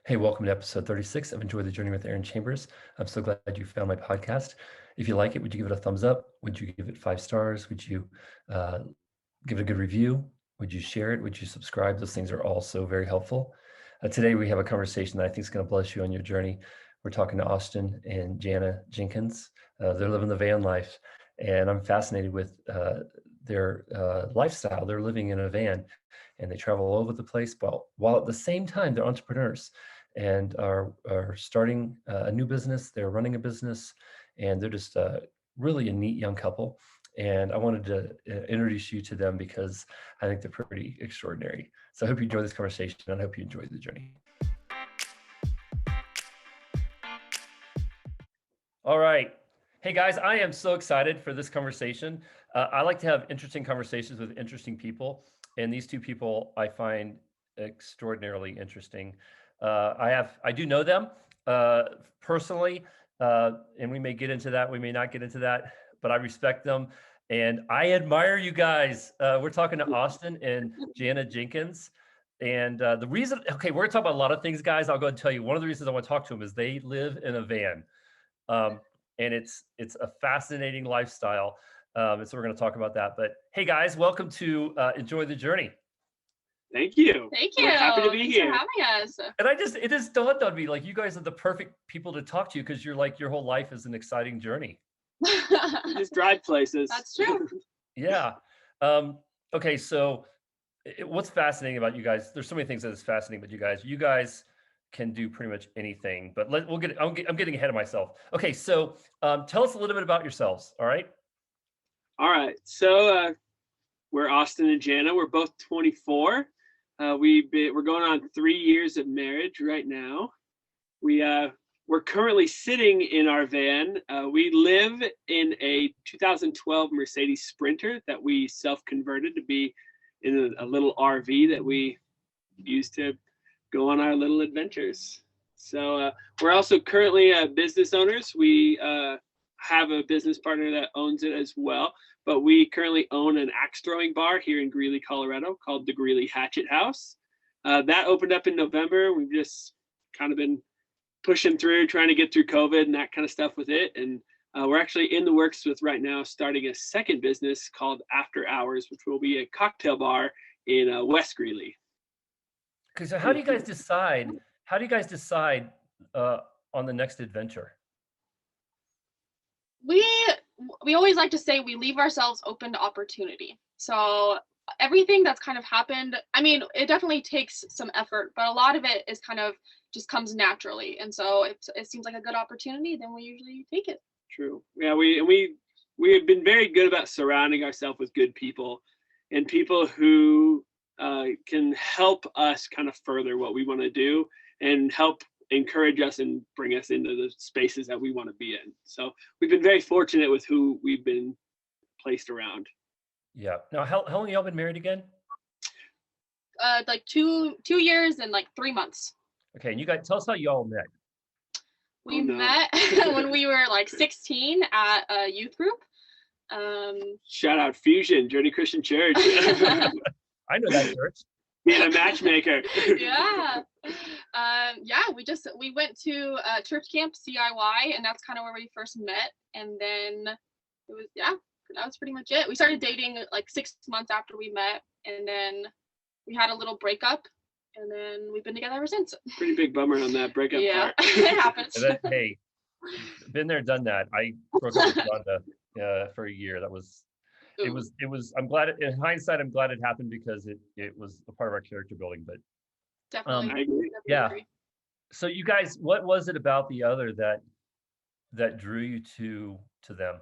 Hey, welcome to episode 36 of Enjoy the Journey with Arron Chambers. I'm so glad you found my podcast. If you like it, would you give it a thumbs up? Would you give it 5 stars? Would you uh, give it a good review? Would you share it? Would you subscribe? Those things are also very helpful. Today, we have a conversation that I think is going to bless you on your journey. We're talking to Austin and Janna Jenkins. They're living the van life, and I'm fascinated with their lifestyle. They're living in a van and they travel all over the place, while at the same time, they're entrepreneurs and are starting a new business. They're running a business, and they're just really a neat young couple. And I wanted to introduce you to them because I think they're pretty extraordinary. So I hope you enjoy this conversation, and I hope you enjoy the journey. All right. Hey guys, I am so excited for this conversation. I like to have interesting conversations with interesting people, and these two people I find extraordinarily interesting. I do know them personally, and we may get into that. We may not get into that, but I respect them, and I admire you guys. We're talking to Austin and Janna Jenkins. And the reason, okay, we're gonna talk about a lot of things, guys. I'll go and tell you. One of the reasons I want to talk to them is they live in a van. And it's a fascinating lifestyle. And so we're going to talk about that. But hey, guys, welcome to Enjoy the Journey. Thank you. Thank you. We're happy to be Thanks here. for having us. And it just dawned on me, like, you guys are the perfect people to talk to, because you're like, your whole life is an exciting journey. Just drive places. That's true. Yeah. Okay. So what's fascinating about you guys? There's so many things that is fascinating about you guys. You guys can do pretty much anything, but I'm getting ahead of myself. Okay. So tell us a little bit about yourselves. All right. All right. So we're Austin and Janna. We're both 24. We're going on 3 years of marriage right now. We're currently sitting in our van. We live in a 2012 Mercedes Sprinter that we self-converted to be in a little RV that we use to go on our little adventures. So we're also currently business owners. We have a business partner that owns it as well, but we currently own an axe throwing bar here in Greeley, Colorado called the Greeley Hatchet House. That opened up in November. We've just kind of been pushing through, trying to get through COVID and that kind of stuff with it. And we're actually in the works with right now starting a second business called After Hours, which will be a cocktail bar in West Greeley. Okay, so how do you guys decide? On the next adventure? We always like to say we leave ourselves open to opportunity. So everything that's kind of happened, I mean, it definitely takes some effort, but a lot of it is kind of just comes naturally. And so if it seems like a good opportunity, then we usually take it. True. Yeah, we have been very good about surrounding ourselves with good people and people who can help us kind of further what we want to do and help encourage us and bring us into the spaces that we want to be in. So we've been very fortunate with who we've been placed around. Yeah. Now, how long y'all been married again? Like two years and like 3 months. Okay, and you guys, tell us how y'all met. We met when we were like 16 at a youth group. Shout out Fusion, Journey Christian Church. I know that church. Being a matchmaker. Yeah. We went to church camp CIY, and that's kind of where we first met. And then that was pretty much it. We started dating like 6 months after we met, and then we had a little breakup, and then we've been together ever since. Pretty big bummer on that breakup part. It happens. And then, hey, been there, done that. I broke up with Rhonda for a year. It was. I'm glad. In hindsight, I'm glad it happened because it was a part of our character building. But definitely, I agree. Yeah. So you guys, what was it about the other that drew you to them?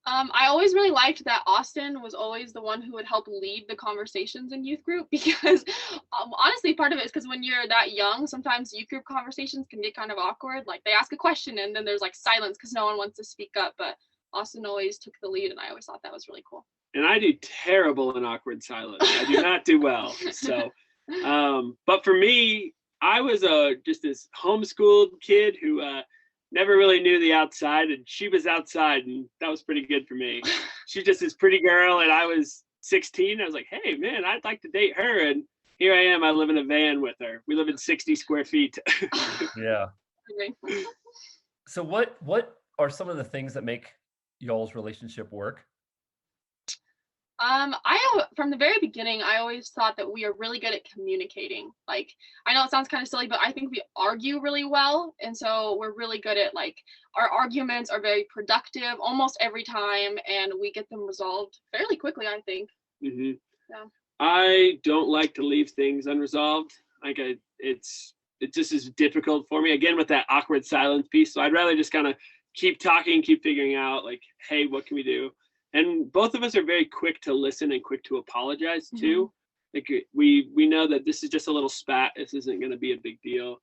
I always really liked that Austin was always the one who would help lead the conversations in youth group, because honestly, part of it is because when you're that young, sometimes youth group conversations can get kind of awkward. Like they ask a question and then there's like silence because no one wants to speak up. But Austin always took the lead, and I always thought that was really cool. And I do terrible in awkward silence. I do not do well. So, but for me, I was just this homeschooled kid who never really knew the outside, and she was outside, and that was pretty good for me. She's just this pretty girl, and I was 16. I was like, hey man, I'd like to date her, and here I am. I live in a van with her. We live in 60 square feet. Yeah. So what are some of the things that make y'all's relationship work? From the very beginning, I always thought that we are really good at communicating. Like, I know it sounds kind of silly, but I think we argue really well. And so we're really good at, like, our arguments are very productive almost every time, and we get them resolved fairly quickly, I think. Mm-hmm. Yeah. I don't like to leave things unresolved. Like it just is difficult for me. Again, with that awkward silence piece. So I'd rather just kind of keep talking, keep figuring out, like, hey, what can we do? And both of us are very quick to listen and quick to apologize too. Like we know that this is just a little spat. This isn't going to be a big deal.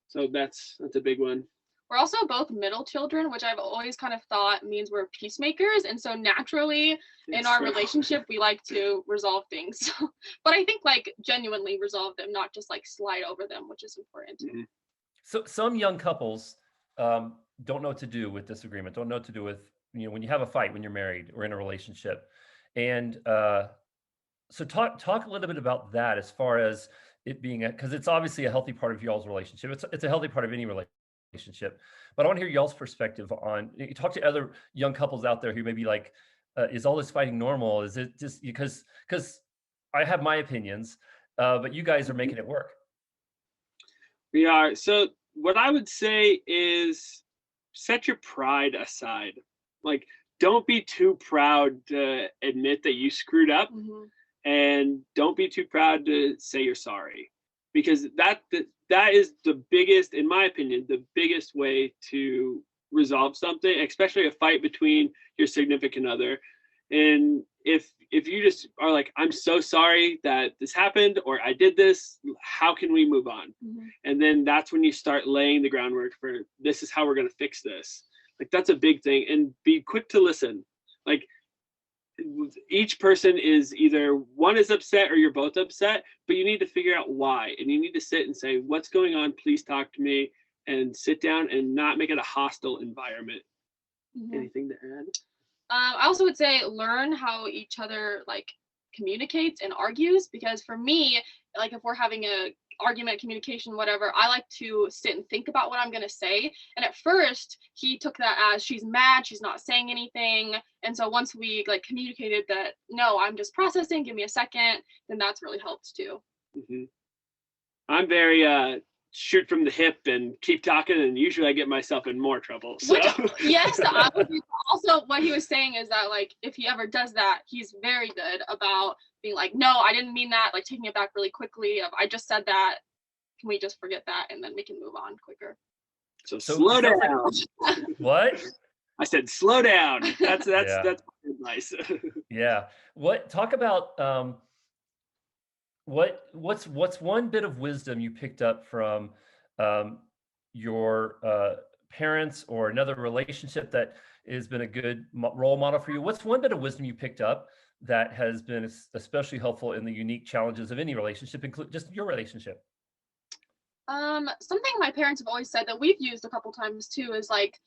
So that's a big one. We're also both middle children, which I've always kind of thought means we're peacemakers. And so naturally in our relationship, we like to resolve things. But I think, like, genuinely resolve them, not just like slide over them, which is important too. So some young couples don't know what to do with disagreement, don't know what to do with, when you have a fight, when you're married or in a relationship. And so talk a little bit about that, as far as it being, because it's obviously a healthy part of y'all's relationship. It's a healthy part of any relationship. But I want to hear y'all's perspective on, you talk to other young couples out there who may be like, is all this fighting normal? Is it just because I have my opinions, but you guys are making it work. We are. So what I would say is set your pride aside. Like, don't be too proud to admit that you screwed up, and don't be too proud to say you're sorry, because that is the biggest, in my opinion, the biggest way to resolve something, especially a fight between your significant other. And if you just are like, I'm so sorry that this happened, or I did this, how can we move on? And then that's when you start laying the groundwork for, this is how we're going to fix this. Like, that's a big thing. And be quick to listen. Like, each person is either one is upset or you're both upset, but you need to figure out why. And you need to sit and say, what's going on? Please talk to me, and sit down and not make it a hostile environment. Anything to add? I also would say learn how each other, like, communicates and argues, because for me, like, if we're having a argument, communication, whatever, I like to sit and think about what I'm going to say. And at first he took that as, she's mad, she's not saying anything. And so once we, like, communicated that, no, I'm just processing, give me a second, then that's really helped too. I'm very shoot from the hip and keep talking, and usually I get myself in more trouble. So. Yes, also what he was saying is that, like, if he ever does that, he's very good about being like, no, I didn't mean that, like, taking it back really quickly. I just said that, can we just forget that, and then we can move on quicker. So slow down. What? I said slow down. That's advice. Yeah. Talk about what's one bit of wisdom you picked up from your parents, or another relationship that has been a good role model for you? What's one bit of wisdom you picked up that has been especially helpful in the unique challenges of any relationship, include just your relationship? Something my parents have always said that we've used a couple times too is, like,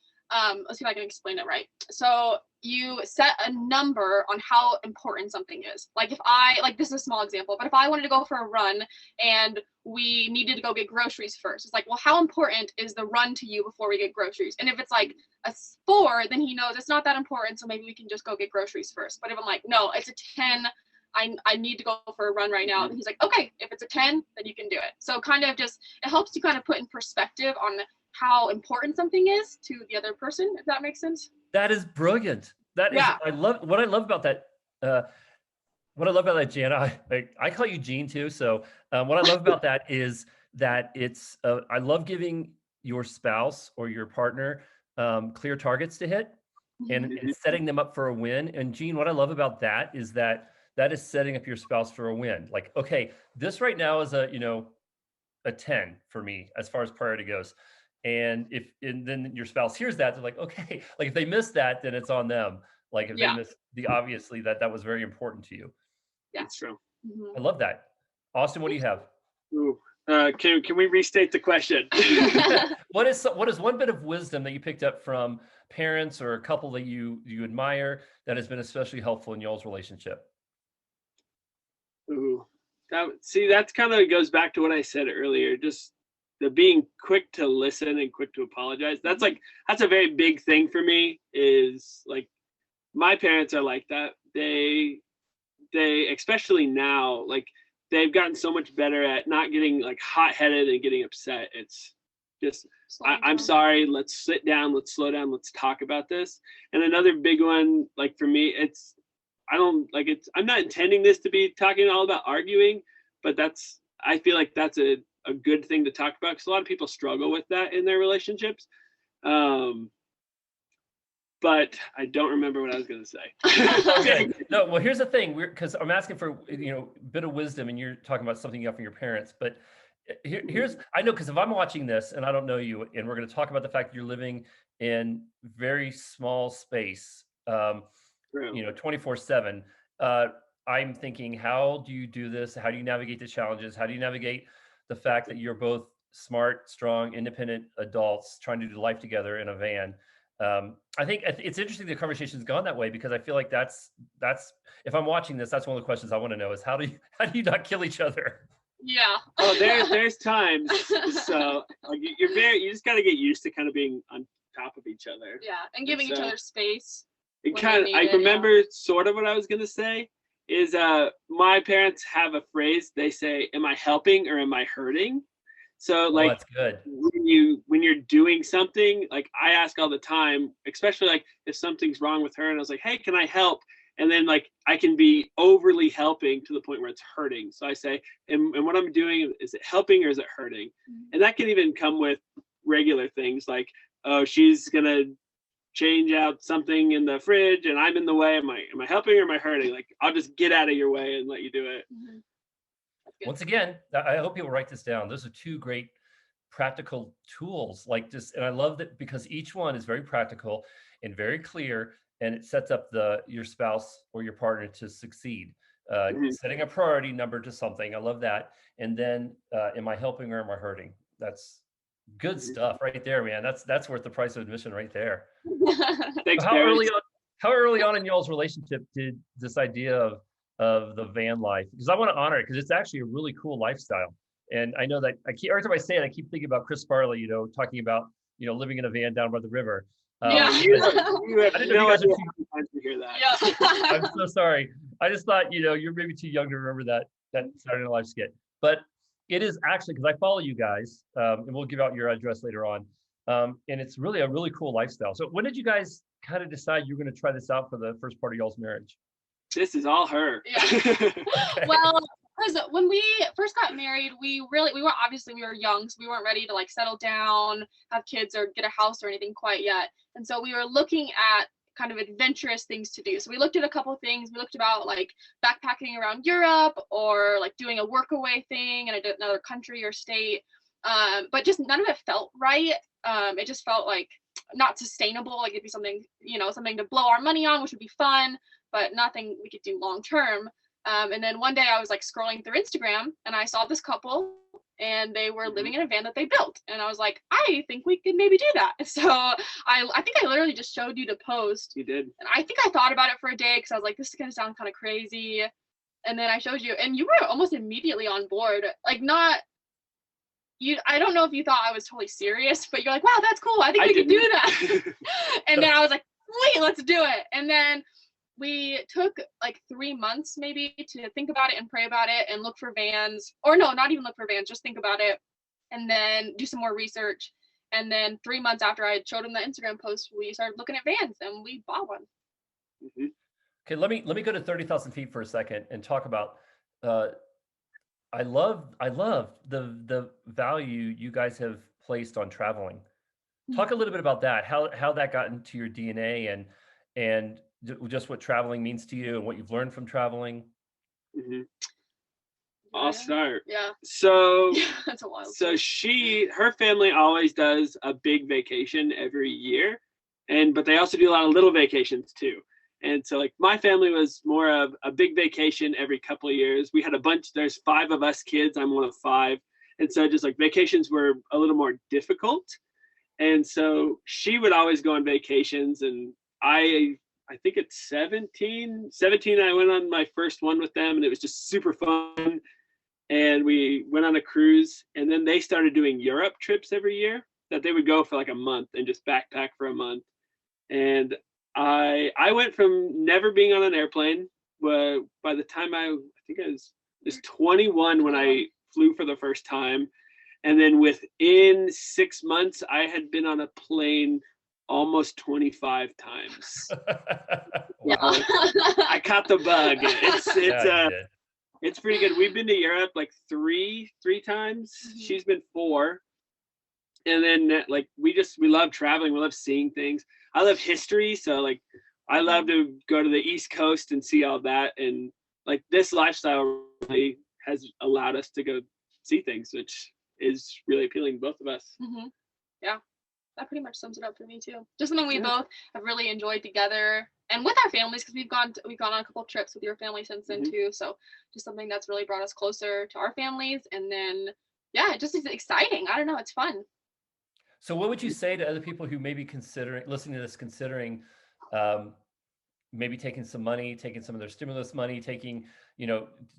let's see if I can explain it right. So you set a number on how important something is. Like, if this is a small example, but if I wanted to go for a run and we needed to go get groceries first, it's like, well, how important is the run to you before we get groceries? And if it's like a 4, then he knows it's not that important, so maybe we can just go get groceries first. But if I'm like, no, it's a 10, I need to go for a run right now, and he's like, okay, if it's a 10, then you can do it. So kind of just, it helps you kind of put in perspective on how important something is to the other person, if that makes sense. That is brilliant. That is, I love about that. What I love about that, Janna, I call you Gene too. So what I love about that is that it's, I love giving your spouse or your partner clear targets to hit, and setting them up for a win. And Gene, what I love about that is that is setting up your spouse for a win. Like, okay, this right now is a 10 for me as far as priority goes. And then your spouse hears that, they're like, okay, like if they miss that, then it's on them. Like if they miss obviously that was very important to you. Yeah, that's true. I love that. Austin, what do you have? Ooh, can we restate the question? What is one bit of wisdom that you picked up from parents or a couple that you admire that has been especially helpful in y'all's relationship? Ooh, That's kind of goes back to what I said earlier. Just the being quick to listen and quick to apologize. That's a very big thing for me. Is like my parents are like that. They especially now, like they've gotten so much better at not getting like hot-headed and getting upset. It's just I'm sorry, let's sit down, let's slow down, let's talk about this. And another big one, like for me, I'm not intending this to be talking all about arguing, but I feel like that's a good thing to talk about, because a lot of people struggle with that in their relationships. But I don't remember what I was going to say. Okay. No, well, here's the thing. Because I'm asking for a bit of wisdom, and you're talking about something you got from your parents. But here's, I know, because if I'm watching this and I don't know you, and we're going to talk about the fact that you're living in very small space, 24/7. I'm thinking, how do you do this? How do you navigate the challenges? How do you navigate the fact that you're both smart, strong, independent adults trying to do life together in a van? I think it's interesting the conversation's gone that way, because I feel like that's if I'm watching this, that's one of the questions I want to know is how do you not kill each other? Yeah. Oh, there's times. So like you just gotta get used to kind of being on top of each other. Yeah, and giving each other space. I remember sort of what I was gonna say is my parents have a phrase. They say, "Am I helping or am I hurting?" So like, that's good. When you're doing something, like I ask all the time, especially like if something's wrong with her and I was like, hey, can I help? And then like I can be overly helping to the point where it's hurting. So I say, and what I'm doing, is it helping or is it hurting? And that can even come with regular things like, oh, she's gonna change out something in the fridge and I'm in the way. Am I helping or am I hurting? Like, I'll just get out of your way and let you do it. Mm-hmm. Once again, I hope people write this down. Those are two great practical tools like this. And I love that because each one is very practical and very clear, and it sets up your spouse or your partner to succeed. Setting a priority number to something. I love that. And then, am I helping or am I hurting? That's good stuff right there, man. That's worth the price of admission right there. Thanks, how early on in y'all's relationship did this idea of the van life, because I want to honor it, because it's actually a really cool lifestyle. And I know that every time I say it, I keep thinking about Chris Farley, talking about, living in a van down by the river. Yeah. You have no idea how to hear that. Yeah. I'm so sorry. I just thought, you're maybe too young to remember that Saturday Night Live skit. But it is actually, because I follow you guys, and we'll give out your address later on. And it's really a really cool lifestyle. So when did you guys kind of decide you were going to try this out for the first part of y'all's marriage? This is all her. Yeah. Well, because when we first got married, we were young, so we weren't ready to like settle down, have kids, or get a house or anything quite yet. And so we were looking at kind of adventurous things to do. So we looked at a couple of things. We looked about like backpacking around Europe, or like doing a workaway thing in another country or state. But just none of it felt right. It just felt like not sustainable. Like it'd be something, something to blow our money on, which would be fun, but nothing we could do long term. And then one day I was like scrolling through Instagram and I saw this couple and they were living in a van that they built. And I was like, I think we could maybe do that. So I think I literally just showed you the post. You did. And I think I thought about it for a day because I was like, this is going to sound kind of crazy. And then I showed you and you were almost immediately on board. Like I don't know if you thought I was totally serious, but you're like, wow, that's cool. I think we could do that. And then I was like, wait, let's do it. And then we took like 3 months maybe to think about it and pray about it and look for vans, or no, not even look for vans, just think about it and then do some more research. And then 3 months after I showed him the Instagram post, we started looking at vans and we bought one. Mm-hmm. Okay, let me go to 30,000 feet for a second and talk about, I love the value you guys have placed on traveling. Talk a little bit about that, how that got into your DNA and just what traveling means to you and what you've learned from traveling. Mm-hmm. I'll start. Yeah. So that's a wild. So her family always does a big vacation every year, but they also do a lot of little vacations too. And so like my family was more of a big vacation every couple of years. We had there's 5 of us kids. I'm one of 5. And so just like vacations were a little more difficult. And so she would always go on vacations. And I think at 17, I went on my first one with them and it was just super fun. and we went on a cruise, and then they started doing Europe trips every year that they would go for like a month and just backpack for a month. And I went from never being on an airplane, but by the time I think I was 21 when I flew for the first time. And then within 6 months, I had been on a plane almost 25 times. Yeah. I caught the bug. It's pretty good. We've been to Europe like three times. She's been 4. And then like we love traveling. We love seeing things. I love history, so like I love to go to the East Coast and see all that. And like this lifestyle really has allowed us to go see things, which is really appealing to both of us. Yeah, that pretty much sums it up for me too. Just something we both have really enjoyed together, and with our families, because we've gone on a couple of trips with your family since then too. So just something that's really brought us closer to our families, and then it just is exciting. I don't know, it's fun. So what would you say to other people who may be listening to this, considering maybe taking some money, taking some of their stimulus money, taking,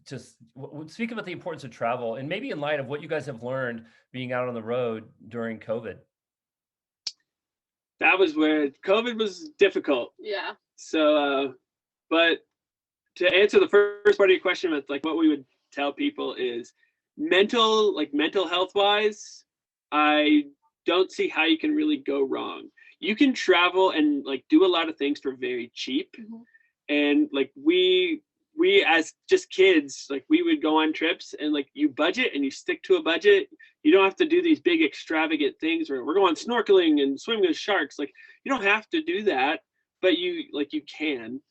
just speak about the importance of travel, and maybe in light of what you guys have learned being out on the road during COVID? That was where COVID was difficult. Yeah. So, but to answer the first part of your question, it's like what we would tell people is mental health wise, I don't see how you can really go wrong. You can travel and like do a lot of things for very cheap. And like we as just kids, like we would go on trips and like you budget and you stick to a budget. You don't have to do these big extravagant things where we're going snorkeling and swimming with sharks. Like you don't have to do that, but you can.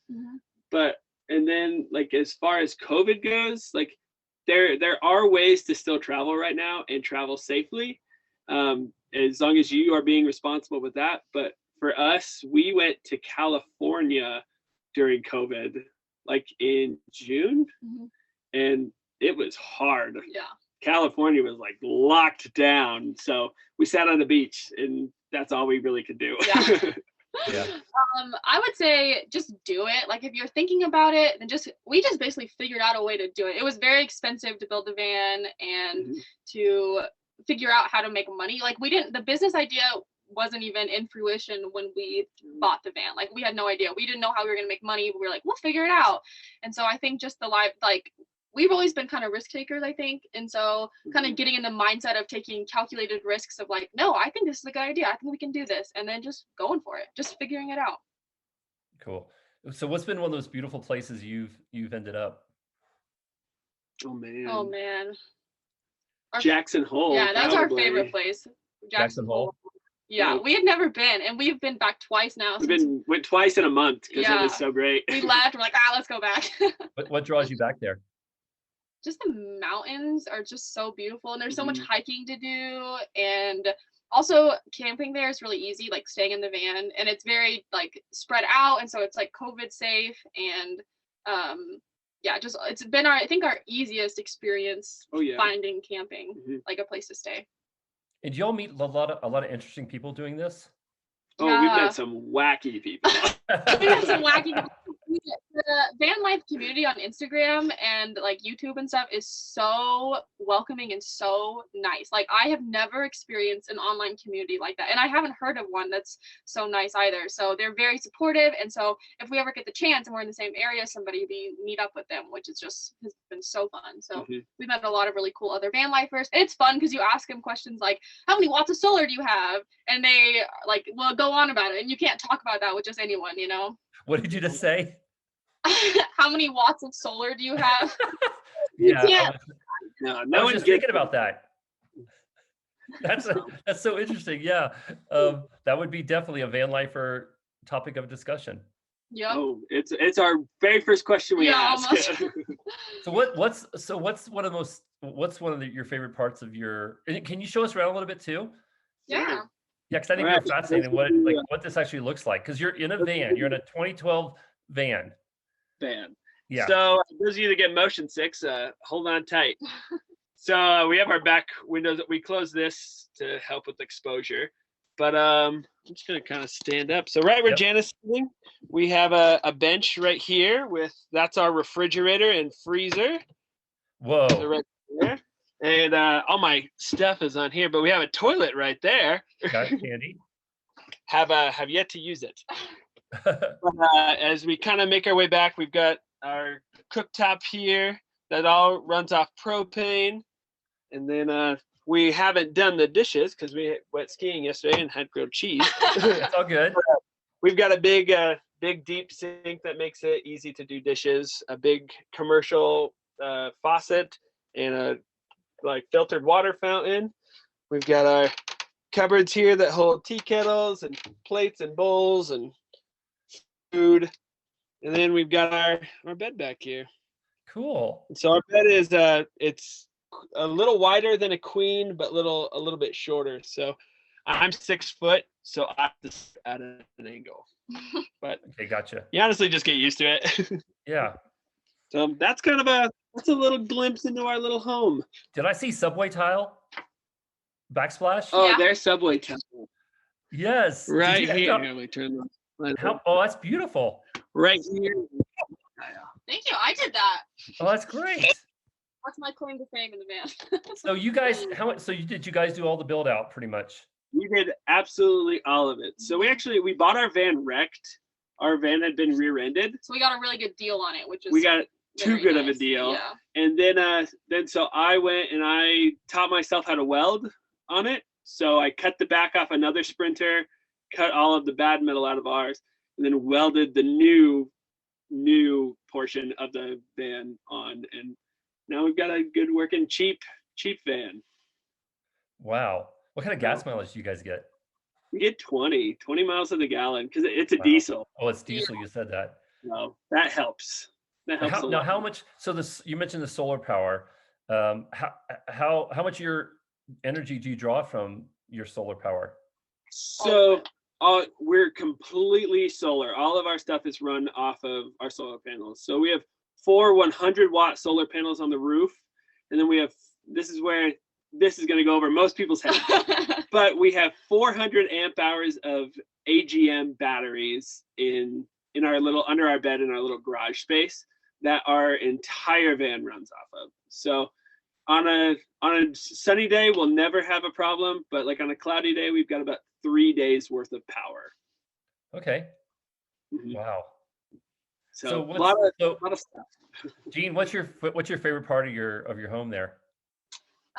But and then like as far as COVID goes, like there are ways to still travel right now and travel safely. As long as you are being responsible with that. But for us, we went to California during COVID, like in June, and it was hard. Yeah. California was like locked down. So we sat on the beach and that's all we really could do. Yeah. I would say just do it. Like if you're thinking about it, then we just basically figured out a way to do it. It was very expensive to build a van and to figure out how to make money. Like the business idea wasn't even in fruition when we bought the van. Like we had no idea. We didn't know how we were gonna make money, but we were like, we'll figure it out. And so I think just we've always been kind of risk takers, I think. And so kind of getting in the mindset of taking calculated risks of like, no, I think this is a good idea. I think we can do this. And then just going for it, just figuring it out. Cool. So what's been one of those beautiful places you've ended up? Oh man. Jackson Hole. Yeah, that's our favorite place. Jackson Hole. Yeah, we had never been, and we've been back twice now. Went twice in a month because it was so great. We left. We're like, let's go back. What draws you back there? Just the mountains are just so beautiful, and there's so much hiking to do, and also camping there is really easy, like staying in the van, and it's very like spread out, and so it's like COVID safe, and it's been I think our easiest experience finding camping, like a place to stay. And y'all meet a lot of interesting people doing this? We've met some wacky people. We met some wacky people. The VanLife community on Instagram and like YouTube and stuff is so welcoming and so nice. Like I have never experienced an online community like that, and I haven't heard of one that's so nice either. So they're very supportive, and so if we ever get the chance and we're in the same area, we meet up with them, which is just has been so fun. So we've met a lot of really cool other van lifers. It's fun because you ask them questions like, how many watts of solar do you have? And they like will go on about it, and you can't talk about that with just anyone, What did you just say? How many watts of solar do you have? I was just thinking about that. That's so interesting. Yeah, that would be definitely a van lifer topic of discussion. Yeah. Oh, it's our very first question we ask. So what's one of your favorite parts of your? Can you show us around a little bit too? Yeah. Yeah, because I think you're fascinated what this actually looks like. Because you're in a van. You're in a 2012 van. Yeah. So those of you that get motion sick, hold on tight. So we have our back windows. We close this to help with exposure. But I'm just gonna kind of stand up. So right where Janna's sitting, we have a bench right here that's our refrigerator and freezer. Whoa. So right Yeah. And all my stuff is on here, but we have a toilet right there. Got it, handy. Have yet to use it. But, as we kind of make our way back, we've got our cooktop here that all runs off propane. And then we haven't done the dishes because we went skiing yesterday and had grilled cheese. It's all good. We've got a big deep sink that makes it easy to do dishes, a big commercial faucet, and a filtered water fountain. We've got our cupboards here that hold tea kettles and plates and bowls and food. And then we've got our bed back here. Cool. So our bed is it's a little wider than a queen, but a little bit shorter. So I'm 6 foot, so I have to sit at an angle. But Okay, gotcha. you honestly just get used to it. Yeah. So that's a little glimpse into our little home. Did I see subway tile? Backsplash? Oh, Yeah. there's subway tile Yes. Did right you- here. Let me turn the Oh, that's beautiful. right here. Thank you. I did that. Oh, that's great. That's my claim to fame in the van. So you guys, did you guys do all the build out pretty much? We did absolutely all of it. So we bought our van wrecked. Our van had been rear-ended. So we got a really good deal on it, which is We got too very good of a nice. deal. Yeah. And then so I went and I taught myself how to weld on it. So I cut the back off another Sprinter, cut all of the bad metal out of ours, and then welded the new portion of the van on. And now we've got a good working cheap van. Wow. What kind of gas mileage do you guys get? We get 20 miles to the gallon because it's a Wow. diesel. Oh, it's diesel. You said that. So that helps. That helps a lot. Now, how much? So you mentioned the solar power. How much of your energy do you draw from your solar power? So we're completely solar. All of our stuff is run off of our solar panels. So we have 4 100-watt solar panels on the roof, and then we have, this is where this is going to go over most people's heads, but we have 400 amp hours of AGM batteries in our little, under our bed in our little garage space that our entire van runs off of. So on a sunny day, we'll never have a problem, but like on a cloudy day, we've got about 3 days worth of power. Okay. Mhm. Wow. So, So a lot of stuff. Gene, what's your favorite part of your home there?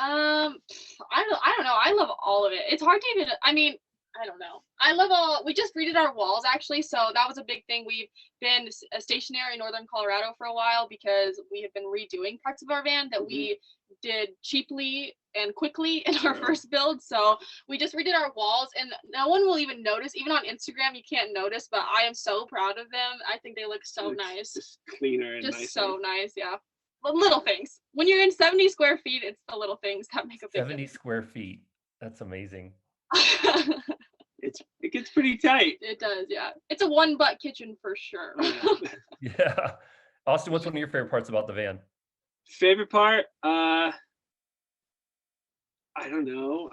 I don't know. I love all of it. It's hard to even, I mean, I don't know. I love we just redid our walls actually. So that was a big thing. We've been stationary in Northern Colorado for a while because we have been redoing parts of our van that we did cheaply and quickly in our first build. So we just redid our walls and no one will even notice. Even on Instagram, you can't notice, but I am so proud of them. I think they look so nice. Just cleaner and Just nicer. so nice. Yeah. The little things. When you're in 70 square feet, it's the little things that make a big 70 square feet. That's amazing. difference. It gets pretty tight. It does, yeah. It's a one butt kitchen for sure. Yeah. Austin, what's one of your favorite parts about the van? Favorite part? I don't know.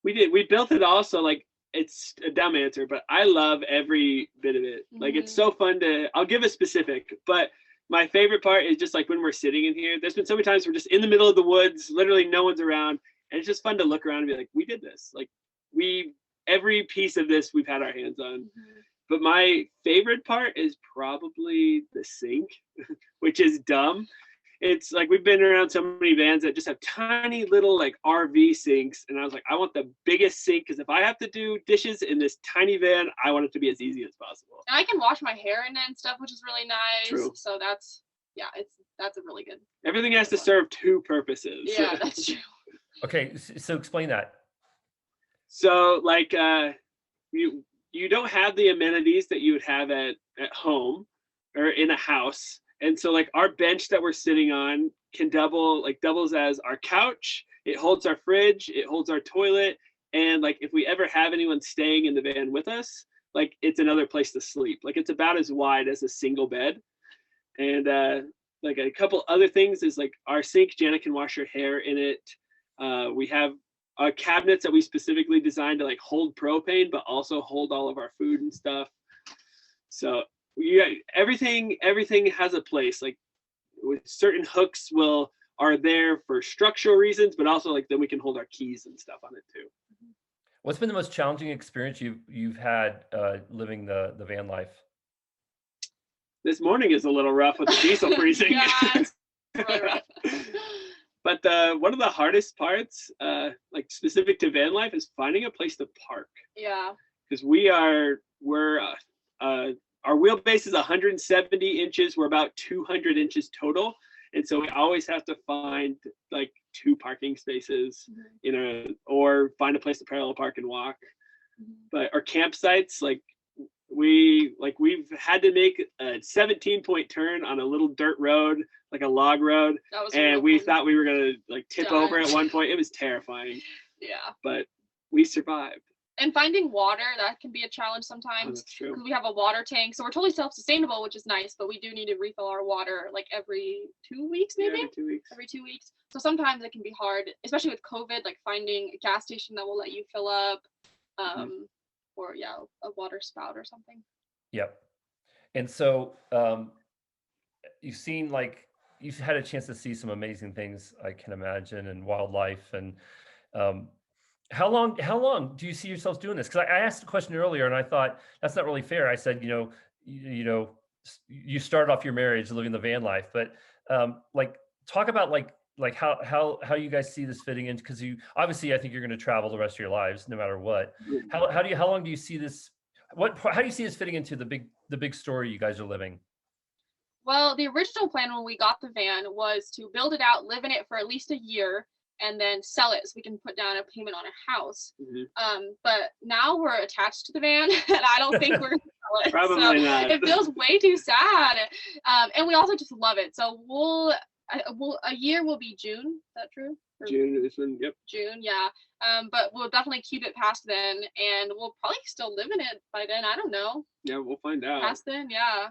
We built it all, so like it's a dumb answer, but I love every bit of it. Like it's so fun I'll give a specific, but my favorite part is just like when we're sitting in here. There's been so many times we're just in the middle of the woods, literally no one's around, and it's just fun to look around and be like, we did this. Like every piece of this we've had our hands on. But my favorite part is probably the sink, which is dumb. It's like we've been around so many vans that just have tiny little like RV sinks, and I was like, I want the biggest sink because if I have to do dishes in this tiny van, I want it to be as easy as possible. And I can wash my hair in it and stuff, which is really nice. True. So that's a really good. Everything has to serve 2 purposes. Yeah, that's true. Okay, so explain that. So like you don't have the amenities that you would have at home or in a house. And so like our bench that we're sitting on doubles as our couch. It holds our fridge, it holds our toilet. And like if we ever have anyone staying in the van with us, like it's another place to sleep. Like it's about as wide as a single bed. And like a couple other things is like our sink, Janna can wash her hair in it. We have cabinets that we specifically designed to like hold propane, but also hold all of our food and stuff. So everything has a place. Like with certain hooks will are there for structural reasons, but also like then we can hold our keys and stuff on it too. What's been the most challenging experience you've had living the van life? This morning is a little rough with the diesel freezing. Yeah, it's really rough. But one of the hardest parts, like specific to van life, is finding a place to park. Yeah. Because our wheelbase is 170 inches. We're about 200 inches total, and so we always have to find like 2 parking spaces, or find a place to parallel park and walk. But our campsites, we've had to make a 17-point turn on a little dirt road, like a log road, and we thought we were gonna like tip over at one point. It was terrifying. Yeah, but we survived. And finding water, that can be a challenge sometimes. Oh, that's true. Because we have a water tank, so we're totally self-sustainable, which is nice, but we do need to refill our water like every 2 weeks, maybe? Yeah, every 2 weeks. Every 2 weeks. So sometimes it can be hard, especially with COVID, like finding a gas station that will let you fill up, or a water spout or something. Yep. And so you've had a chance to see some amazing things, I can imagine, and wildlife. And how long do you see yourselves doing this? Because I asked the question earlier, and I thought that's not really fair. I said, you started off your marriage living the van life, but talk about like how you guys see this fitting in, because you obviously, I think you're going to travel the rest of your lives no matter what. How long do you see this? How do you see this fitting into the big story you guys are living? Well, the original plan when we got the van was to build it out, live in it for at least a year, and then sell it so we can put down a payment on a house. But now we're attached to the van, and I don't think we're gonna sell it. Probably not. It feels way too sad. And we also just love it. So a year will be June. Is that true? June this one, yep. June, yeah. But we'll definitely keep it past then, and we'll probably still live in it by then. I don't know. Yeah, we'll find out. Past then, yeah.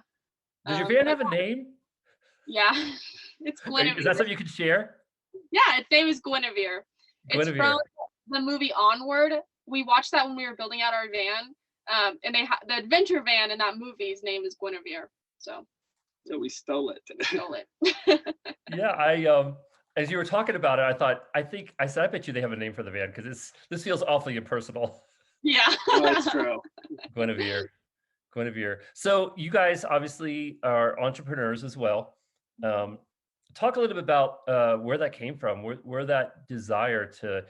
Does your van have a name? Yeah, it's Guinevere. Is that something you could share? Yeah, its name is Guinevere. It's from the movie Onward. We watched that when we were building out our van, and the adventure van in that movie's name is Guinevere. So we stole it. Yeah, as you were talking about it, I said, I bet you they have a name for the van, because this feels awfully impersonal. Yeah. Oh, that's true. Guinevere. So you guys obviously are entrepreneurs as well. Talk a little bit about where that came from, where that desire to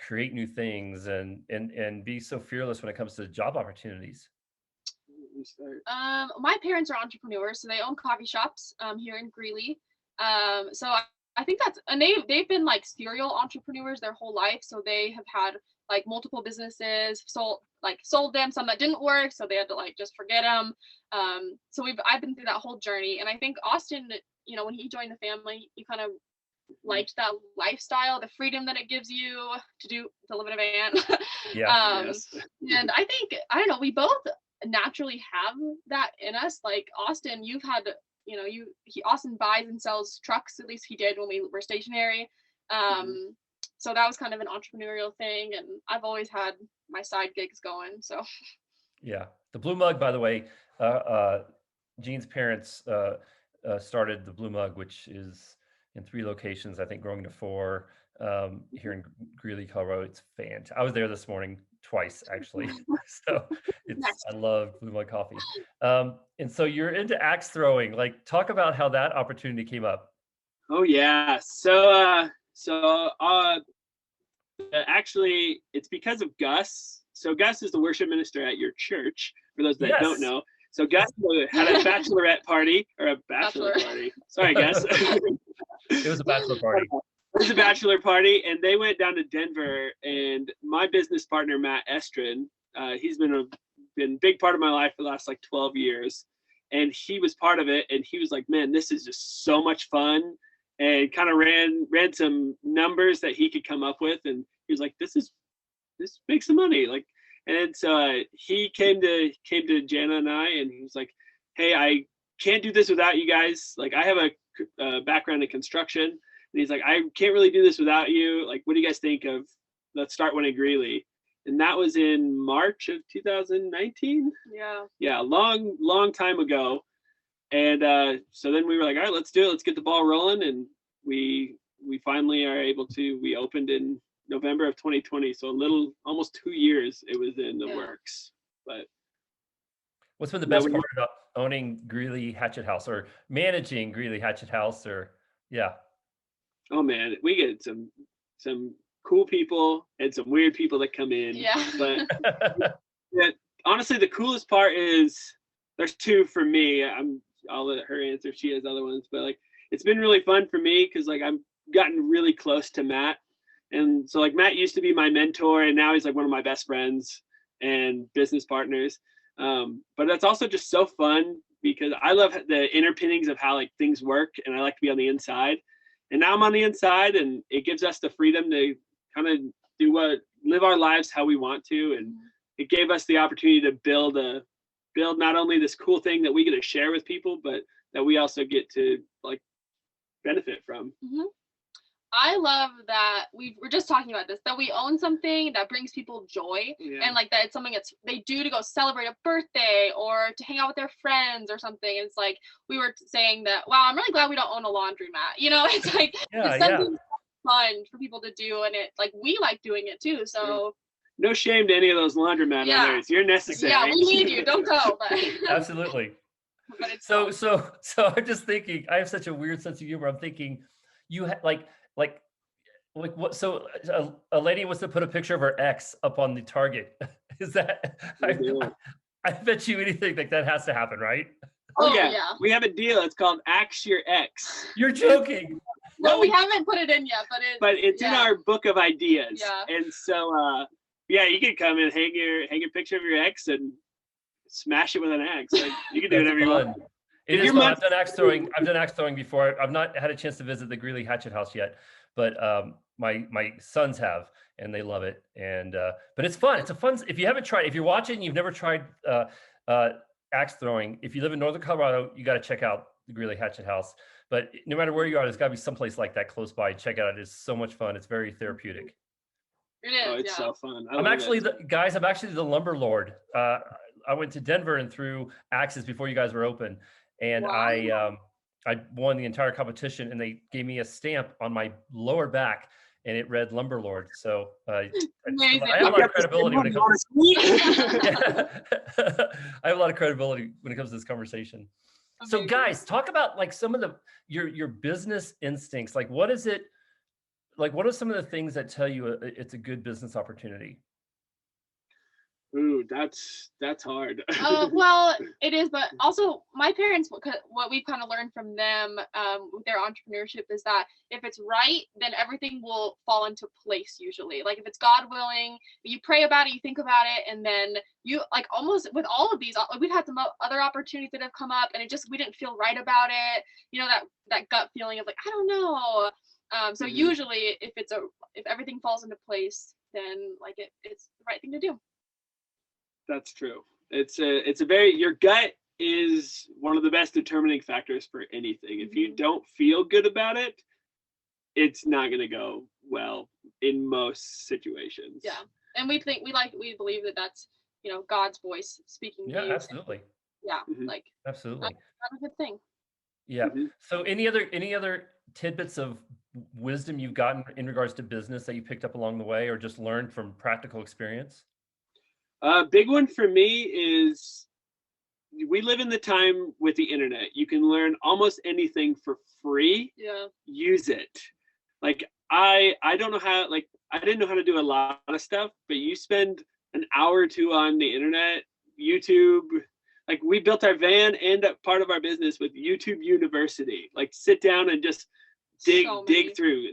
create new things and be so fearless when it comes to job opportunities. My parents are entrepreneurs, so they own coffee shops here in Greeley. So I think and they've been like serial entrepreneurs their whole life. So they have had like multiple businesses, sold them, some that didn't work, so they had to like just forget them. So I've been through that whole journey, and I think Austin, when he joined the family, you kind of liked that lifestyle, the freedom that it gives you to live in a van. Yeah. Yes. And I think, I don't know, we both naturally have that in us. Like Austin, you've had, Austin buys and sells trucks, at least he did when we were stationary. So that was kind of an entrepreneurial thing, and I've always had my side gigs going. So yeah, the Blue Mug, by the way, Jean's parents started the Blue Mug, which is in 3 locations, I think growing to 4 here in Greeley, Colorado. It's fantastic. I was there this morning twice, actually. So I love Blue Mug coffee. And so you're into axe throwing. Like, talk about how that opportunity came up. Oh yeah. So actually, it's because of Gus. So Gus is the worship minister at your church, for those that don't know. So Gus had a bachelorette party, or a bachelor party. Sorry, Gus. It was a bachelor party. It was a bachelor party, and they went down to Denver, and my business partner, Matt Estrin, he's been a big part of my life for the last like 12 years. And he was part of it, and he was like, man, this is just so much fun. And kind of ran some numbers that he could come up with, and he was like, this makes some money. Like, and so he came to Janna and I, and he was like, hey, I can't do this without you guys. Like, I have a background in construction, and he's like, I can't really do this without you. Like, what do you guys think of, let's start one in Greeley? And that was in March of 2019. Yeah, long time ago. And so then we were like, all right, let's do it. Let's get the ball rolling. And we we finally are able to. We opened in November of 2020, so almost 2 years it was in the works. But what's been the best part about owning Greeley Hatchet House or managing Greeley Hatchet House? Or oh man, we get some cool people and some weird people that come in. Yeah. But honestly, the coolest part is there's two for me. I'll let her answer if she has other ones, but like it's been really fun for me because like I've gotten really close to Matt. And so like Matt used to be my mentor and now he's like one of my best friends and business partners. But that's also just so fun because I love the inner pinnings of how like things work and I like to be on the inside. And now I'm on the inside and it gives us the freedom to kind of live our lives how we want to. And it gave us the opportunity to build not only this cool thing that we get to share with people, but that we also get to like benefit from. Mm-hmm. I love that we're just talking about this, that we own something that brings people joy and like that it's something they do to go celebrate a birthday or to hang out with their friends or something. And it's like we were saying that, wow, I'm really glad we don't own a laundromat. You know, it's like it's something fun for people to do and it like we like doing it too. So no shame to any of those laundromat owners. You're necessary. Yeah, we need you. Don't go. But absolutely. But it's so I'm just thinking, I have such a weird sense of humor. I'm thinking you like what? So a lady wants to put a picture of her ex up on the Target. Is that? I bet you anything like that has to happen, right? Oh yeah. We have a deal. It's called Axe Your Ex. You're joking. No, we haven't put it in yet, but it's in our book of ideas. Yeah. And so you can come and hang your picture of your ex and smash it with an axe. Like, you can do whatever you want. It is fun. I've done axe throwing before. I've not had a chance to visit the Greeley Hatchet House yet, but my sons have, and they love it. And but it's fun. It's a fun. If you haven't tried, if you're watching, and you've never tried axe throwing. If you live in Northern Colorado, you got to check out the Greeley Hatchet House. But no matter where you are, there's got to be someplace like that close by. Check it out. It's so much fun. It's very therapeutic. It is. Oh, it's so fun. I'm actually the lumber lord. I went to Denver and threw axes before you guys were open, and wow. I won the entire competition, and they gave me a stamp on my lower back, and it read Lumber Lord. So I have a lot of credibility when it comes. I have a lot of credibility when it comes to this conversation. So guys, talk about like some of your business instincts. Like what is it? Like what are some of the things that tell you it's a good business opportunity? Ooh, that's hard. Well, it is, but also my parents, what we've kind of learned from them with their entrepreneurship is that if it's right, then everything will fall into place usually. Like if it's God willing, you pray about it, you think about it, and then you like almost with all of these, we've had some other opportunities that have come up, and we didn't feel right about it. You know, that gut feeling of like, I don't know. So usually if everything falls into place, then like it's the right thing to do. That's true. Your gut is one of the best determining factors for anything. If you don't feel good about it, it's not going to go well in most situations. Yeah. And we believe that that's, God's voice speaking to you. Yeah, absolutely. Yeah. Like absolutely. That's a good thing. Yeah. So any other tidbits of wisdom you've gotten in regards to business that you picked up along the way or just learned from practical experience? Big one for me is we live in the time with the internet. You can learn almost anything for free. Yeah. Use it. Like I don't know how, like I didn't know how to do a lot of stuff, but you spend an hour or two on the internet, YouTube. Like we built our van and part of our business with YouTube University. Like sit down and just dig through.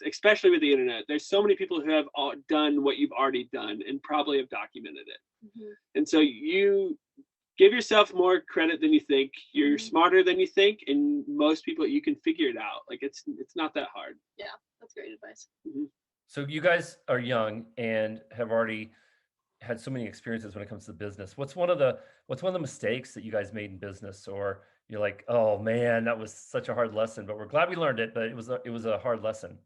Especially with the internet, there's so many people who have done what you've already done and probably have documented it. And so you give yourself more credit than you think. You're smarter than you think, and most people, you can figure it out. Like it's not that hard. Yeah, that's great advice. So you guys are young and have already had so many experiences when it comes to business. What's one of the mistakes that you guys made in business, or you're like, oh man, that was such a hard lesson, but we're glad we learned it, but it was a hard lesson?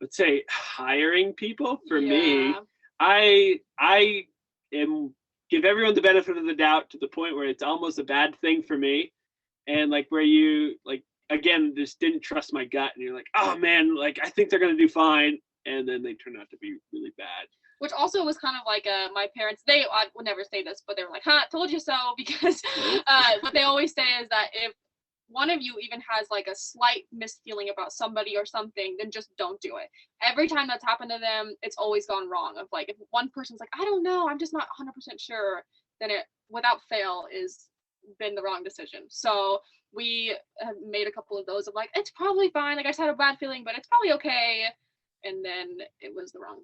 Let's say hiring people for me. I give everyone the benefit of the doubt to the point where it's almost a bad thing for me. And like where you like again, just didn't trust my gut. And you're like, oh man, like I think they're going to do fine. And then they turn out to be really bad. Which also was kind of like my parents, I would never say this, but they were like, told you so, because what they always say is that if one of you even has like a slight misfeeling about somebody or something, then just don't do it. Every time that's happened to them, it's always gone wrong. Of like, if one person's like, I don't know, I'm just not 100% sure, then it, without fail, is been the wrong decision. So we have made a couple of those of like, it's probably fine. Like I just had a bad feeling, but it's probably okay. And then it was the wrong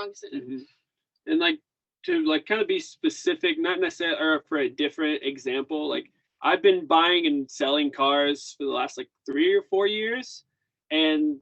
decision. Mm-hmm. And like to like kind of be specific, not necessarily or for a different example, like I've been buying and selling cars for the last like 3 or 4 years, and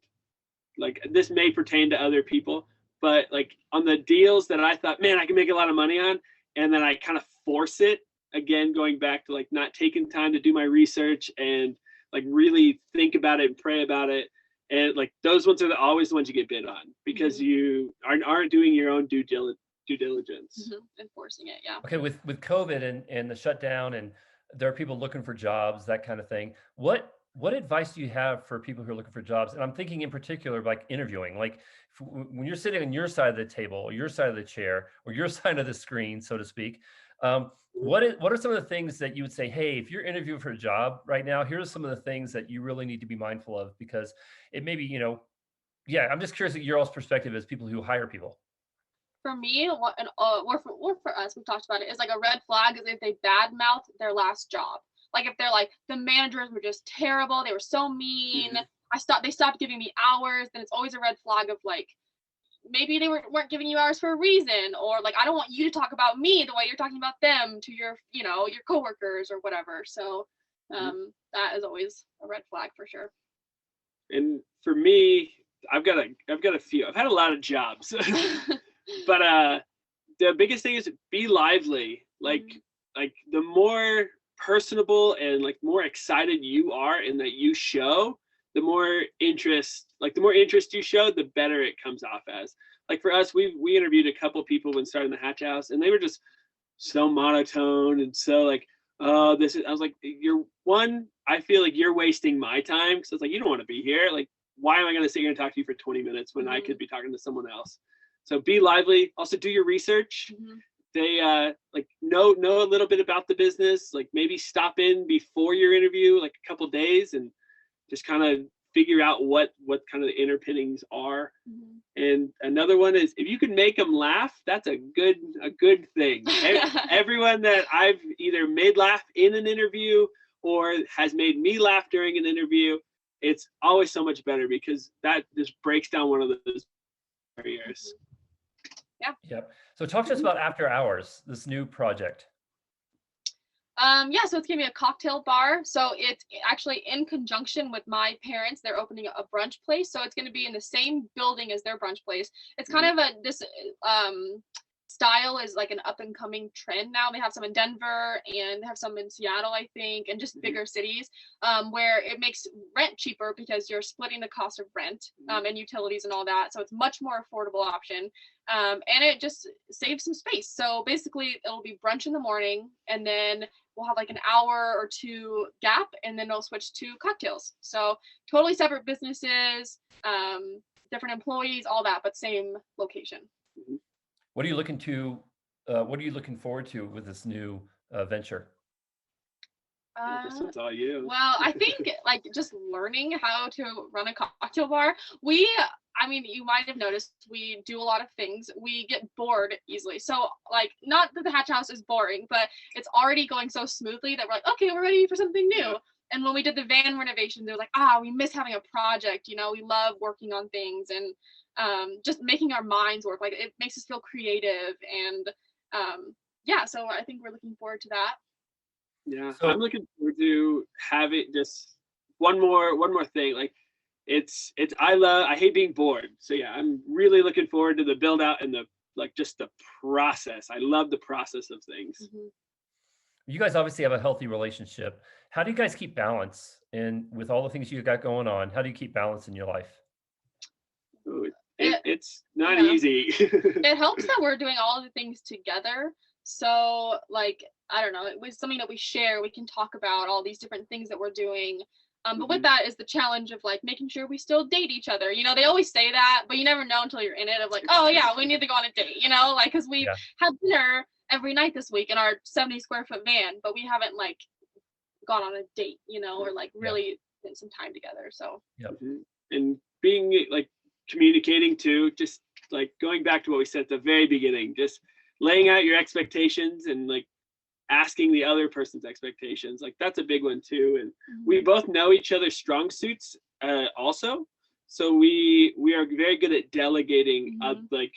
like this may pertain to other people, but like on the deals that I thought, man, I can make a lot of money on, and then I kind of force it, again going back to like not taking time to do my research and like really think about it and pray about it. And like those ones are always the ones you get bid on, because you aren't doing your own due diligence. Enforcing it, yeah. Okay, with COVID and the shutdown, and there are people looking for jobs, that kind of thing. What advice do you have for people who are looking for jobs? And I'm thinking in particular like interviewing, like when you're sitting on your side of the table or your side of the chair or your side of the screen, so to speak. What are some of the things that you would say, hey, if you're interviewing for a job right now, here's some of the things that you really need to be mindful of, because it may be, I'm just curious at your all's perspective as people who hire people. For me, or for us, we've talked about it, is like a red flag is if they badmouth their last job. Like if they're like, the managers were just terrible, they were so mean, they stopped giving me hours, then it's always a red flag of like, maybe they weren't giving you hours for a reason, or like, I don't want you to talk about me the way you're talking about them to your, your coworkers or whatever. So that is always a red flag for sure. And for me, I've got a few. I've had a lot of jobs, but the biggest thing is be lively. Like the more personable and like more excited you are and that you show, the more interest you show, the better it comes off as. Like for us, we interviewed a couple people when starting the Hatch House, and they were just so monotone and so like, I was like, I feel like you're wasting my time, because it's like, you don't want to be here. Like, why am I going to sit here and talk to you for 20 minutes when I could be talking to someone else? So be lively. Also do your research. They like know a little bit about the business, like maybe stop in before your interview, like a couple days, and just kind of figure out what kind of the underpinnings are. And another one is, if you can make them laugh, that's a good thing. Everyone that I've either made laugh in an interview or has made me laugh during an interview, it's always so much better, because that just breaks down one of those barriers. Yep. So talk to us about After Hours, this new project. So it's gonna be a cocktail bar. So it's actually in conjunction with my parents. They're opening a brunch place. So it's gonna be in the same building as their brunch place. It's kind of this style is like an up and coming trend now. They have some in Denver and they have some in Seattle, I think, and just bigger cities, where it makes rent cheaper because you're splitting the cost of rent and utilities and all that. So it's much more affordable option. And it just saves some space. So basically it'll be brunch in the morning, and then we'll have like an hour or two gap, and then it'll switch to cocktails. So totally separate businesses, different employees, all that, but same location. What are you looking forward to with this new venture? This one's all you. Well, I think like just learning how to run a cocktail bar. You might have noticed we do a lot of things. We get bored easily. So like, not that the Hatch House is boring, but it's already going so smoothly that we're like, okay, we're ready for something new. And when we did the van renovation, they're like, we miss having a project. We love working on things and just making our minds work. Like it makes us feel creative. And so I think we're looking forward to that. Yeah, so I'm looking forward to have it just one more thing. Like I hate being bored. So yeah, I'm really looking forward to the build out and just the process. I love the process of things. You guys obviously have a healthy relationship. How do you guys keep balance? And with all the things you got going on, how do you keep balance in your life? Ooh, it's not easy. It helps that we're doing all of the things together. So like, I don't know, it was something that we share. We can talk about all these different things that we're doing. But with that is the challenge of like making sure we still date each other. You know, they always say that, but you never know until you're in it of like, oh yeah, we need to go on a date, you know, like, cause we've had dinner every night this week in our 70 square foot van, but we haven't like gone on a date, you know, or like really spent some time together. So and being like communicating too, just like going back to what we said at the very beginning, just laying out your expectations and like asking the other person's expectations, like that's a big one too. And we both know each other's strong suits also, so we are very good at delegating like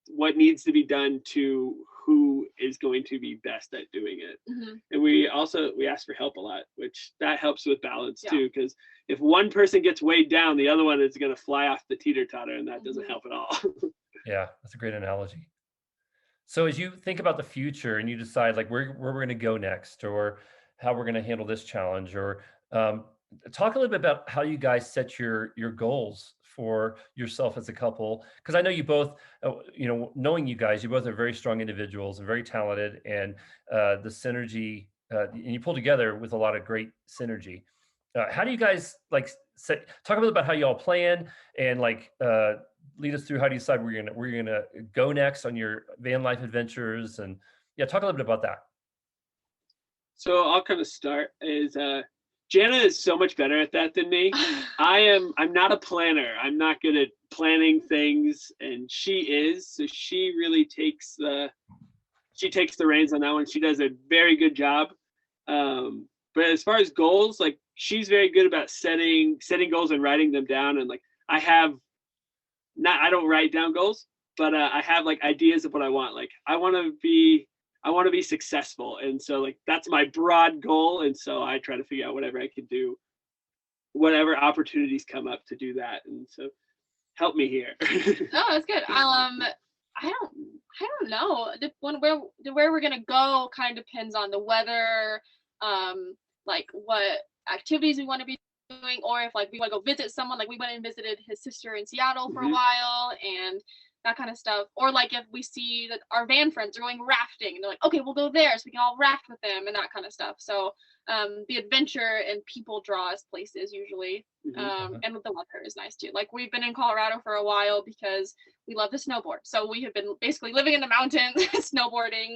what needs to be done to who is going to be best at doing it. And we ask for help a lot, which that helps with balance too, because if one person gets weighed down, the other one is going to fly off the teeter-totter, and that doesn't help at all. Yeah, that's a great analogy. So as you think about the future and you decide like where we're going to go next, or how we're going to handle this challenge, or talk a little bit about how you guys set your goals for yourself as a couple. Because I know you both, you know, knowing you guys, you both are very strong individuals and very talented, and the synergy, and you pull together with a lot of great synergy. How do you guys like talk a little about how you all plan, and like lead us through how do you decide where you're gonna go next on your van life adventures, and talk a little bit about that. So I'll kind of start. Janna is so much better at that than me. I'm not a planner. I'm not good at planning things, and she is. So she really takes the reins on that one. She does a very good job. But as far as goals, like she's very good about setting goals and writing them down. And like I don't write down goals, but I have like ideas of what I want. Like I want to be successful, and so like that's my broad goal. And so I try to figure out whatever I can do, whatever opportunities come up to do that. And so help me here. No, that's good. I don't know. Where we're gonna go kind of depends on the weather, like what activities we want to be doing, or if like we want to go visit someone. Like we went and visited his sister in Seattle for a while, and that kind of stuff. Or like if we see that our van friends are going rafting, and they're like, okay, we'll go there so we can all raft with them, and that kind of stuff. So the adventure and people draw us places usually. And with the weather is nice too. Like we've been in Colorado for a while because we love to snowboard. So we have been basically living in the mountains, snowboarding,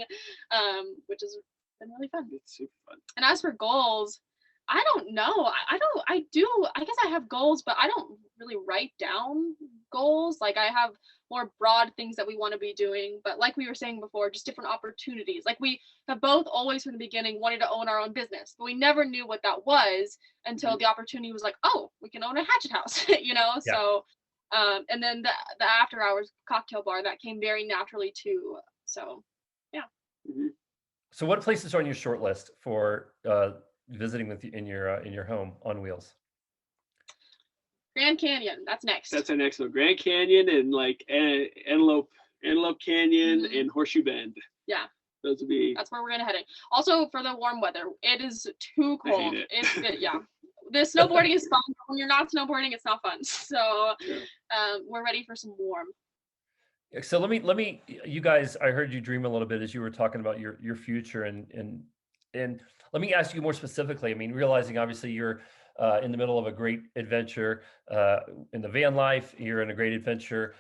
which has been really fun. It's super fun. And as for goals, I don't know. I guess I have goals, but I don't really write down goals. Like I have more broad things that we want to be doing, but like we were saying before, just different opportunities. Like we have both always from the beginning wanted to own our own business, but we never knew what that was until the opportunity was like, oh, we can own a hatchet house, you know? Yeah. So, and then the after hours cocktail bar, that came very naturally too. So, yeah. So what places are on your short list for visiting with you in your home on wheels? Grand Canyon, that's next. That's our next one. Grand Canyon and like Antelope Canyon and Horseshoe Bend. Yeah. Those would be. That's where we're gonna head. Also for the warm weather, it is too cold. I hate it. Yeah. The snowboarding is fun, but when you're not snowboarding, it's not fun. So we're ready for some warm. So let me, you guys, I heard you dream a little bit as you were talking about your future, and let me ask you more specifically. I mean, realizing obviously you're in the middle of a great adventure in the van life. You're in a great adventure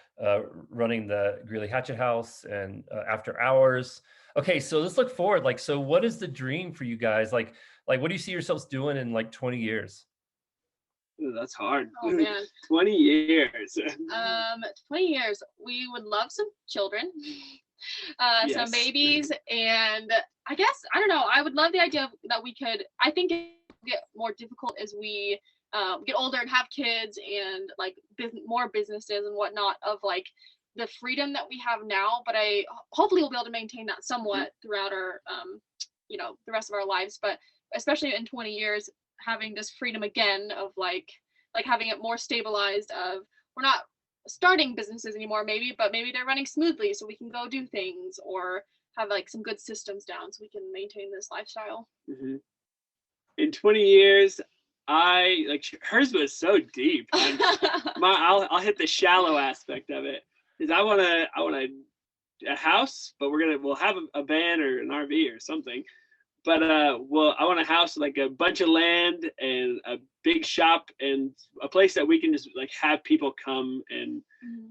running the Greeley Hatchet House and after hours. Okay, so let's look forward. Like, so what is the dream for you guys? Like what do you see yourselves doing in like 20 years? Ooh, that's hard. Oh man. 20 years. 20 years. We would love some children, some babies, and I guess, I don't know, I would love the idea that we could, I think it will get more difficult as we get older and have kids and like more businesses and whatnot, of like the freedom that we have now, but hopefully we'll be able to maintain that somewhat throughout our, the rest of our lives, but especially in 20 years, having this freedom again of like having it more stabilized, of we're not starting businesses anymore maybe, but maybe they're running smoothly so we can go do things, or have like some good systems down so we can maintain this lifestyle. In 20 years, hers was so deep. I'll hit the shallow aspect of it. Is I want a house, but we'll have a van or an RV or something. but well, I want a house with like a bunch of land and a big shop and a place that we can just like have people come and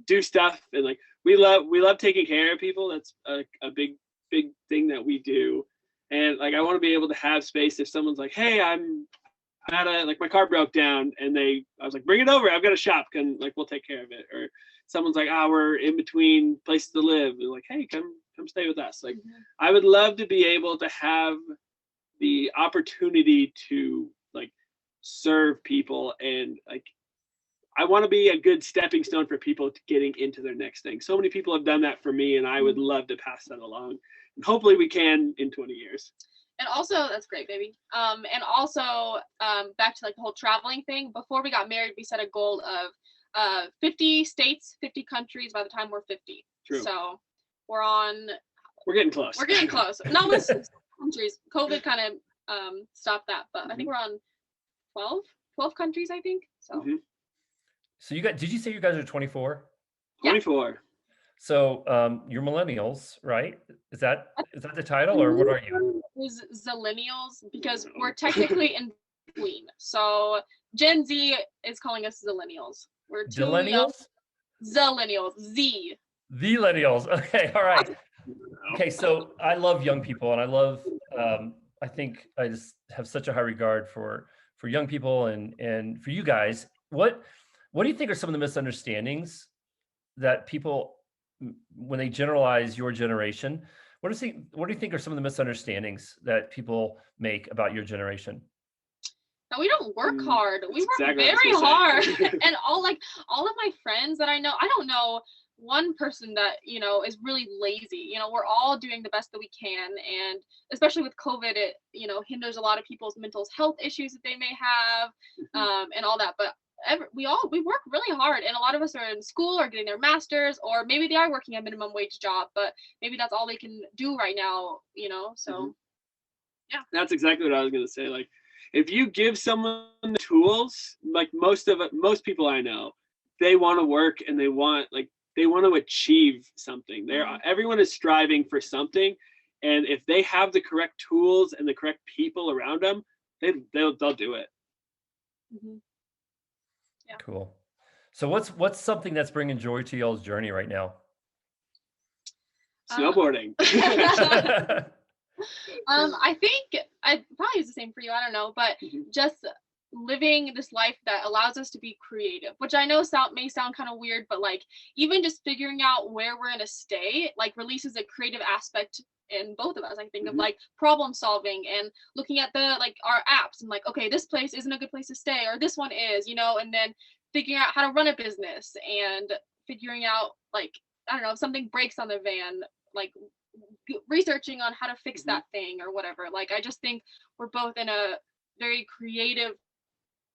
do stuff. And like we love taking care of people. That's a big thing that we do. And like I want to be able to have space if someone's like, hey, I'm out of like my car broke down, and I was like, bring it over, I've got a shop, and like we'll take care of it. Or someone's like, we're in between places to live, and like, hey, come stay with us. Like I would love to be able to have the opportunity to like serve people, and like I want to be a good stepping stone for people to getting into their next thing. So many people have done that for me, and I would love to pass that along, and hopefully we can in 20 years. And also, that's great, baby. And also, back to like the whole traveling thing. Before we got married, we set a goal of 50 states, 50 countries by the time we're 50. True. So we're getting close. We're getting close. Not with countries. COVID kind of stopped that, but I think we're on 12 countries, I think. So. So did you say you guys are 24? 24. Yeah. So you're millennials, right? Is that the title, or what are you? Is Zillennials, because we're technically in between. So Gen Z is calling us Zillennials. We're Zillennials? Zillennials. Z. Zillennials. Okay, all right. Okay, so I love young people, and I love. I think I just have such a high regard for young people and for you guys. What do you think are some of the misunderstandings that people, when they generalize your generation, what do you think are some of the misunderstandings that people make about your generation? No, we don't work hard. We work very hard. And all of my friends that I know, I don't know one person that, is really lazy. We're all doing the best that we can. And especially with COVID, it, hinders a lot of people's mental health issues that they may have, and all that. But we work really hard, and a lot of us are in school or getting their masters, or maybe they are working a minimum wage job, but maybe that's all they can do right now, so yeah. That's exactly what I was going to say. Like if you give someone the tools, like most people I know, they want to work and they want to achieve something. Everyone is striving for something, and if they have the correct tools and the correct people around them, they'll do it. Yeah. Cool. So what's something that's bringing joy to y'all's journey right now? Snowboarding. I think I probably is the same for you. I don't know, but just living this life that allows us to be creative, which I know may sound kind of weird, but like even just figuring out where we're gonna stay, like releases a creative aspect in both of us. I think of like problem solving and looking at our apps and like, okay, this place isn't a good place to stay, or this one is, and then figuring out how to run a business and figuring out like, I don't know, if something breaks on the van, like researching on how to fix that thing or whatever. Like I just think we're both in a very creative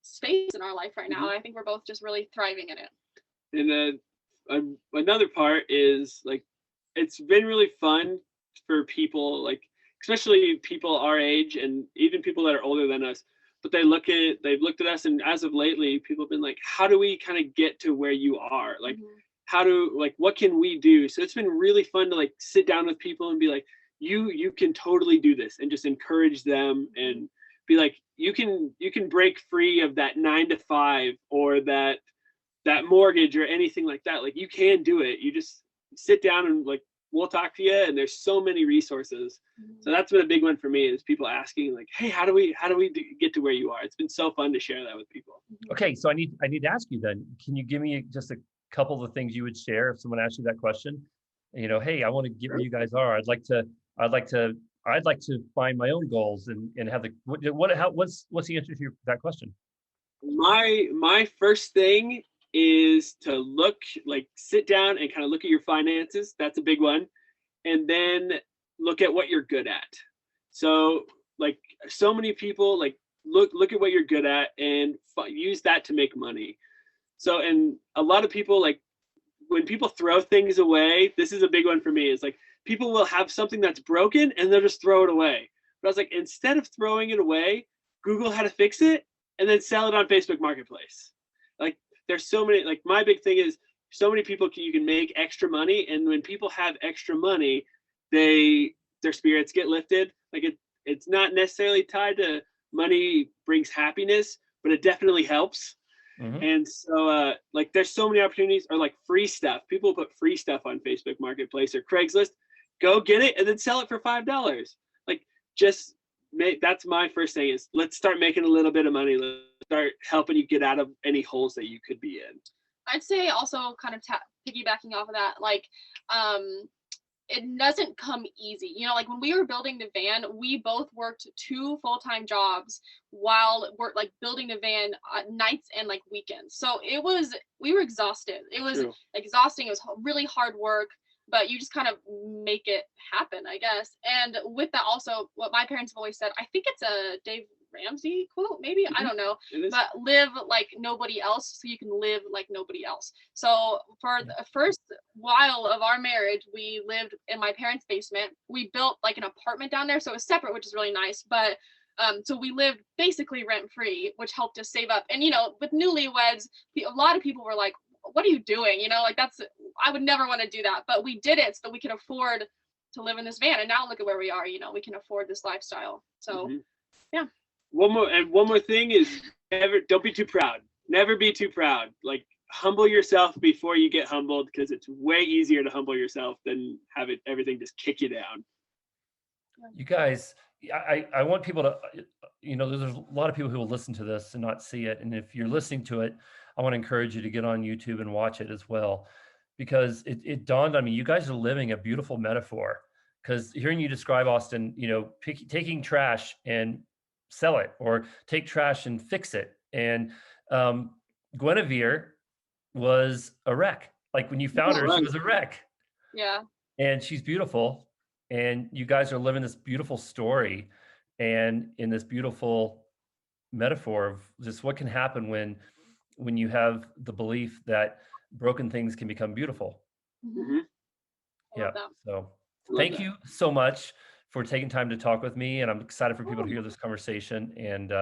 space in our life right now. I think we're both just really thriving in it. And another part is like it's been really fun for people, like especially people our age and even people that are older than us, but they've looked at us, and as of lately people have been like, how do we kind of get to where you are? Like what can we do? So it's been really fun to like sit down with people and be like, you can totally do this, and just encourage them and be like, you can break free of that 9 to 5 or that mortgage or anything like that. Like you can do it. You just sit down and like we'll talk to you, and there's so many resources. So that's been a big one for me, is people asking like, hey, how do we get to where you are? It's been so fun to share that with people. Okay, so I need to ask you then, can you give me just a couple of the things you would share if someone asked you that question? Hey, I want to get where you guys are. I'd like to find my own goals and have what's the answer to that question? My first thing is to sit down and kind of look at your finances. That's a big one. And then look at what you're good at. So like so many people like look at what you're good at and use that to make money. So, and a lot of people, like when people throw things away, this is a big one for me, is like people will have something that's broken and they'll just throw it away. But I was like, instead of throwing it away, Google how to fix it and then sell it on Facebook Marketplace. Like there's so many, like my big thing is so many people you can make extra money. And when people have extra money, their spirits get lifted. Like it's not necessarily tied to money brings happiness, but it definitely helps. And so like there's so many opportunities, or like free stuff. People put free stuff on Facebook Marketplace or Craigslist. Go get it and then sell it for $5. Like just that's my first thing is let's start making a little bit of money. Let's start helping you get out of any holes that you could be in. I'd say also kind of piggybacking off of that, like it doesn't come easy. You know, like when we were building the van, we both worked 2 full-time jobs while we're like building the van nights and like weekends. So we were exhausted. It was exhausting. It was really hard work, but you just kind of make it happen, I guess. And with that also, what my parents have always said, I think it's a Dave Ramsey quote, maybe, I don't know, but live like nobody else so you can live like nobody else. So for the first while of our marriage, we lived in my parents' basement. We built like an apartment down there, so it was separate, which is really nice, but so we lived basically rent-free, which helped us save up. And you know, with newlyweds, a lot of people were like, what are you doing? You know, like I would never want to do that, but we did it so that we could afford to live in this van. And now look at where we are, you know, we can afford this lifestyle. So yeah. One more thing is don't be too proud. Never be too proud. Like humble yourself before you get humbled, because it's way easier to humble yourself than have everything just kick you down. You guys, I want people to, you know, there's a lot of people who will listen to this and not see it. And if you're listening to it, I want to encourage you to get on YouTube and watch it as well, because it dawned on me, you guys are living a beautiful metaphor. Because hearing you describe, Austin, you know, taking trash and sell it, or take trash and fix it. And Guinevere was a wreck. Like when you found her, she was a wreck. Yeah. And she's beautiful. And you guys are living this beautiful story and in this beautiful metaphor of just what can happen when you have the belief that broken things can become beautiful. Yeah. So thank you so much for taking time to talk with me. And I'm excited for people to hear this conversation, and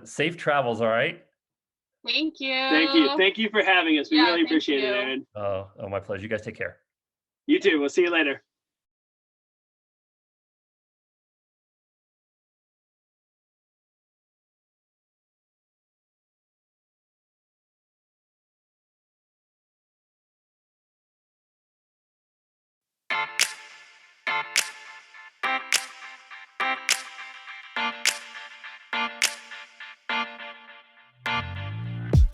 safe travels. All right. Thank you. Thank you for having us. We really appreciate it, Arron. Oh, my pleasure. You guys take care. You too. We'll see you later.